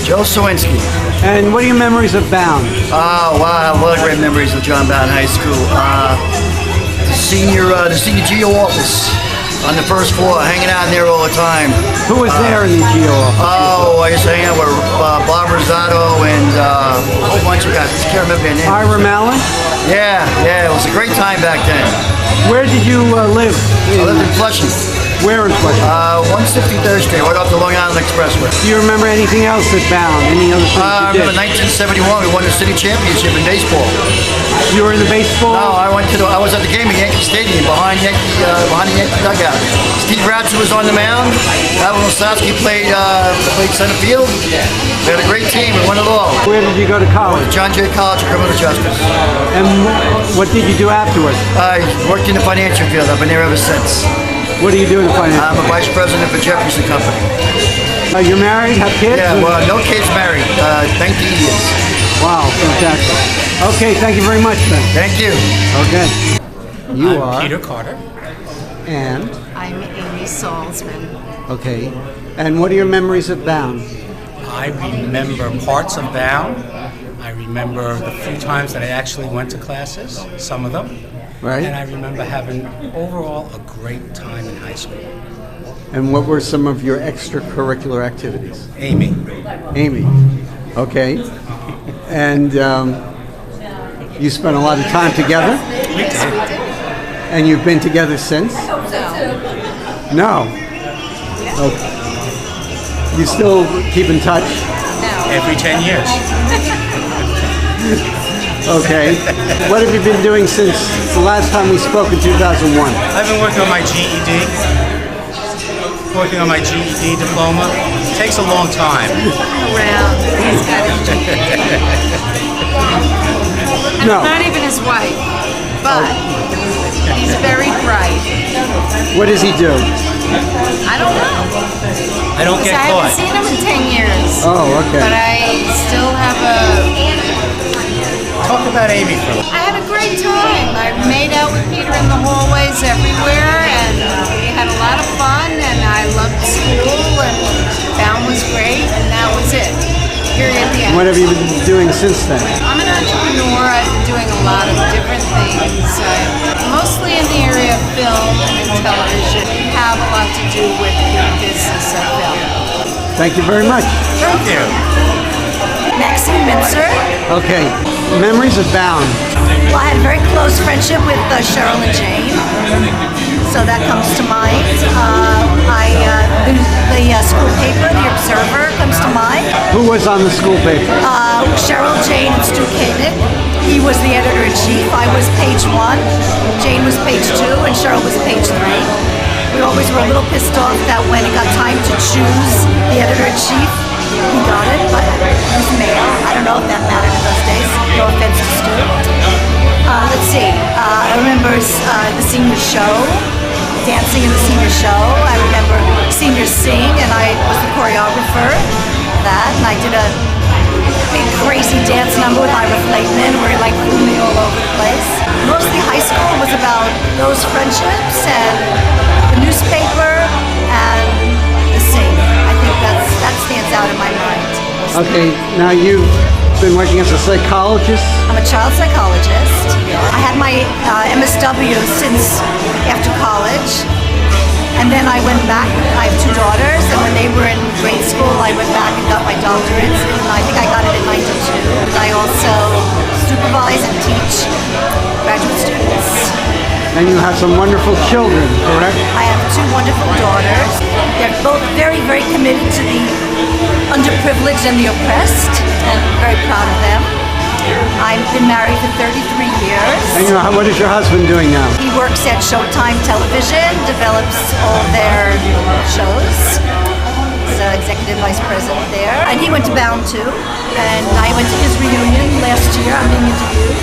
Joe Sawinski. And what are your memories of Bowne? Oh, wow, I have a lot of great memories of John Bowne High School. The senior GO office on the first floor, hanging out in there all the time. Who was there in the GO office? Oh, I used to hang out with Bob Rosado and a whole bunch of guys. I just can't remember their names. Ira Mallon? Yeah, it was a great time back then. Where did you live? I lived in Flushing. Where in Flushing? 163rd Street, right off the Long Island Expressway. Do you remember anything else at Bowne? Any other things I you did? remember 1971, we won the city championship in baseball. You were in the baseball? No, I was at the game at Yankee Stadium behind the Yankee dugout. Steve Ratcher was on the mound. Alan Osowski played center field. We had a great team. We won it all. Where did you go to college? John Jay College of Criminal Justice. And what did you do afterwards? I worked in the financial field. I've been there ever since. What do you do in the finance? I'm a vice president for Jefferson Company. You're married? Have kids? Yeah, well, no kids married. 19 years. Wow, fantastic. Okay, thank you very much, Ben. Thank you. Okay. You I'm are? Peter Carter. And? I'm Amy Salzman. Okay. And what are your memories of Bowne? I remember parts of Bowne. I remember the few times that I actually went to classes, some of them. Right. And I remember having overall a great time in high school. And what were some of your extracurricular activities? Amy. Amy. Okay. And you spent a lot of time together? We did. And you've been together since? No. Okay. You still keep in touch? Every 10 years. Okay. What have you been doing since the last time we spoke in 2001? I've been working on my GED. Working on my GED diploma. It takes a long time. Around. He's got his And No. I'm not even his wife, but he's very bright. What does he do? I don't know. I don't get I haven't caught. seen him in 10 years. Oh, okay. But I still have Talk about Amy for a minute. I had a great time. I made out with Peter in the hallways everywhere, and we had a lot of fun, and I loved school, and Bowne was great, and that was it. Period. The end. What have you been doing since then? I'm an entrepreneur. I've been doing a lot of different things, mostly in the area of film and television. Have a lot to do with the business of film. Thank you very much. Thank you. Maxine Minzer. Okay. Memories of Bowne. Well, I had a very close friendship with Cheryl and Jane, so that comes to mind. The school paper, The Observer, comes to mind. Who was on the school paper? Cheryl, Jane, and Stu Koenig. He was the editor-in-chief. I was page 1, Jane was page 2, and Cheryl was page 3. We always were a little pissed off that when it got time to choose the editor-in-chief, he got it, but he was male. I don't know if that mattered in those days. No offense to Stu. Let's see. I remember the senior show, dancing in the senior show. I remember seniors sing, and I was the choreographer for that. And I did a big crazy dance number with Ira Flakeman, where he like flew me all over the place. Mostly high school was about those friendships and the newspaper and the sing. I think that stands out in my mind. Okay. Now you've been working as a psychologist. I'm a child psychologist. I had my MSW since after college. And then I went back. I have 2 daughters, and when they were in grade school, I went back and got my doctorate. And I think I got it in '92. I also supervise and teach graduate students. And you have some wonderful children, correct? I have 2 wonderful daughters. They're both very, very committed to the underprivileged and the oppressed, and I'm very proud of them. I've been married for 33 years. And what is your husband doing now? He works at Showtime Television, develops all their shows. He's executive vice president there. And he went to Bowne too. And I went to his reunion last year. I'm being interviewed.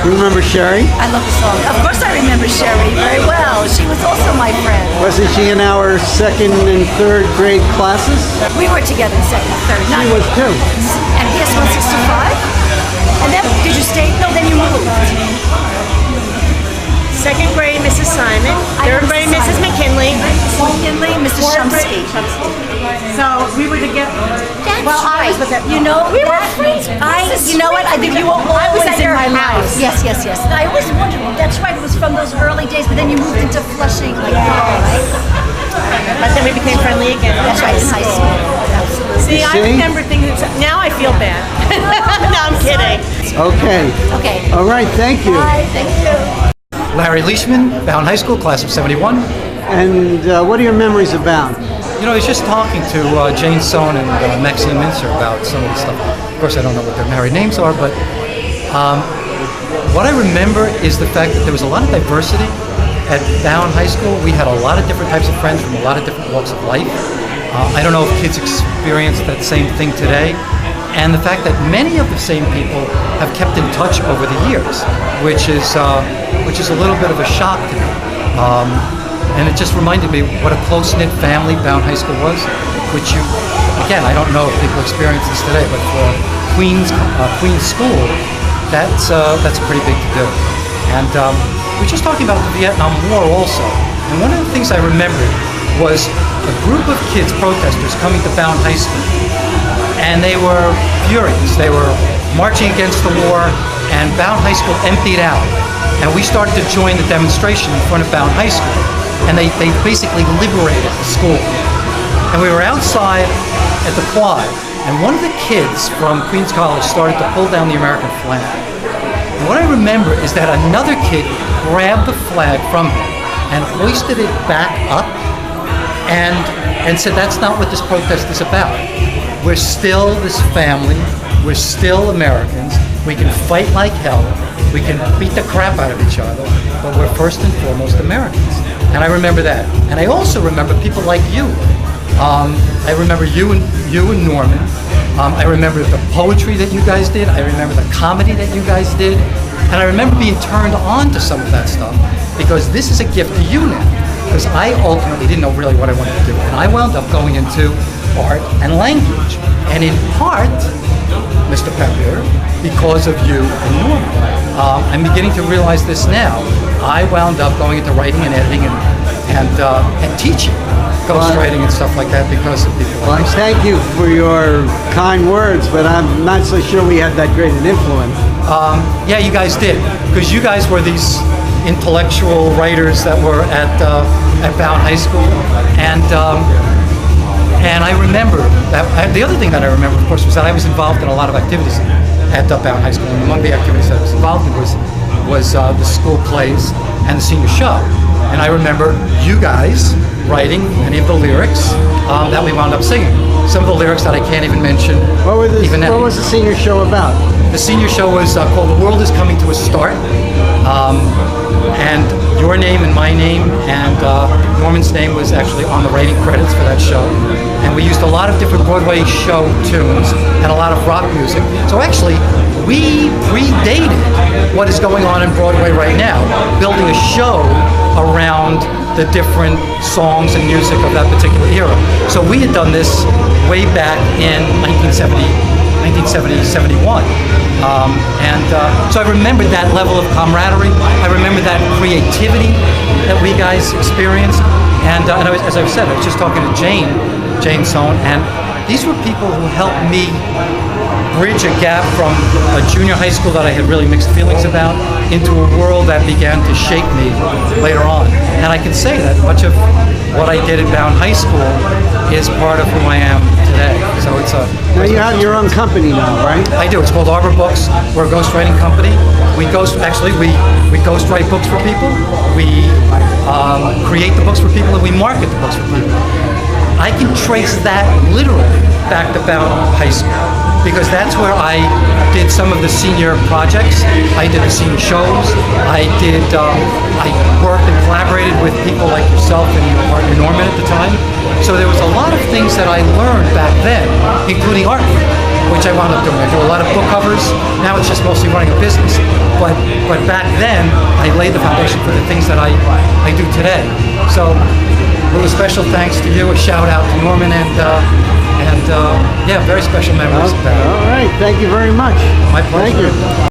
You remember Sherry? I love the song. Of course I remember Sherry very well. She was also my friend. Wasn't she in our 2nd and 3rd grade classes? We were together in 2nd and 3rd. She was too. And PS 165? And then, did you stay? No, then you moved. 2nd grade, Mrs. Simon. 3rd grade, Mrs. McKinley. McKinley, Mrs. Shumsky. So we were together. Yeah, Well, I was with her. You know, We were friends. you know what? I think you were always at in your my house. life. Yes, yes, yes. And I always wondered. That's right. It was from those early days, but then you moved into Flushing, like right? But then we became friendly again. That's right, in high school. Absolutely. See, I See? remember things. Now I feel bad. No, I'm kidding. Okay. Okay. All right, thank you. Bye. Thank you. Larry Leishman, Bowne High School, class of '71. And what are your memories of Bowne? You know, I was just talking to Jane Sohn and Maxine Mincer about some of the stuff. Of course, I don't know what their married names are, but what I remember is the fact that there was a lot of diversity at Bowne High School. We had a lot of different types of friends from a lot of different walks of life. I don't know if kids experience that same thing today. And the fact that many of the same people have kept in touch over the years, which is a little bit of a shock to me. And it just reminded me what a close-knit family Bowne High School was, which again, I don't know if people experience this today, but for Queens School, that's a pretty big to do. And we're just talking about the Vietnam War also. And one of the things I remembered was a group of kids, protesters, coming to Bowne High School. And they were furious. They were marching against the war, and Bowne High School emptied out. And we started to join the demonstration in front of Bowne High School. And they basically liberated the school. And we were outside at the quad, and one of the kids from Queens College started to pull down the American flag. And what I remember is that another kid grabbed the flag from him and hoisted it back up and said, that's not what this protest is about. We're still this family, we're still Americans, we can fight like hell, we can beat the crap out of each other, but we're first and foremost Americans. And I remember that. And I also remember people like you. I remember you and Norman. I remember the poetry that you guys did. I remember the comedy that you guys did. And I remember being turned on to some of that stuff, because this is a gift to you now. Because I ultimately didn't know really what I wanted to do. And I wound up going into art and language. And in part, Mr. Pepper, because of you and Norman. I'm beginning to realize this now. I wound up going into writing and editing and teaching, ghostwriting and stuff like that because of people Well, like you. thank you for your kind words, but I'm not so sure we had that great an influence. Yeah, you guys did, because you guys were these intellectual writers that were at Bowne High School, and I remember that. The other thing that I remember, of course, was that I was involved in a lot of activities at Bowne High School, and among the activities that I was involved in was the school plays and the senior show. And I remember you guys writing many of the lyrics that we wound up singing. Some of the lyrics that I can't even mention even now. What was the senior show about? The senior show was called The World is Coming to a Start. And your name and my name and Norman's name was actually on the writing credits for that show. And we used a lot of different Broadway show tunes and a lot of rock music. So actually, we predated what is going on in Broadway right now, building a show around the different songs and music of that particular era. So we had done this way back in 1970, 71. So I remember that level of camaraderie. I remember that creativity that we guys experienced. And as I said, I was just talking to Jane Sohn, and these were people who helped me bridge a gap from a junior high school that I had really mixed feelings about into a world that began to shape me later on. And I can say that much of what I did at Bowne High School is part of who I am today. So it's a... Now you have your own company now, right? I do. It's called Arbor Books. We're a ghostwriting company. We ghostwrite books for people. We create the books for people, and we market the books for people. I can trace that literally back to Bowne High School, because that's where I did some of the senior projects. I did the senior shows. I worked and collaborated with people like yourself and your partner Norman at the time. So there was a lot of things that I learned back then, including art, which I wound up doing. I do a lot of book covers. Now it's just mostly running a business. But back then, I laid the foundation for the things that I do today. So a little special thanks to you, a shout out to Norman, and yeah, very special memories of that. All right, thank you very much. My pleasure. Thank you.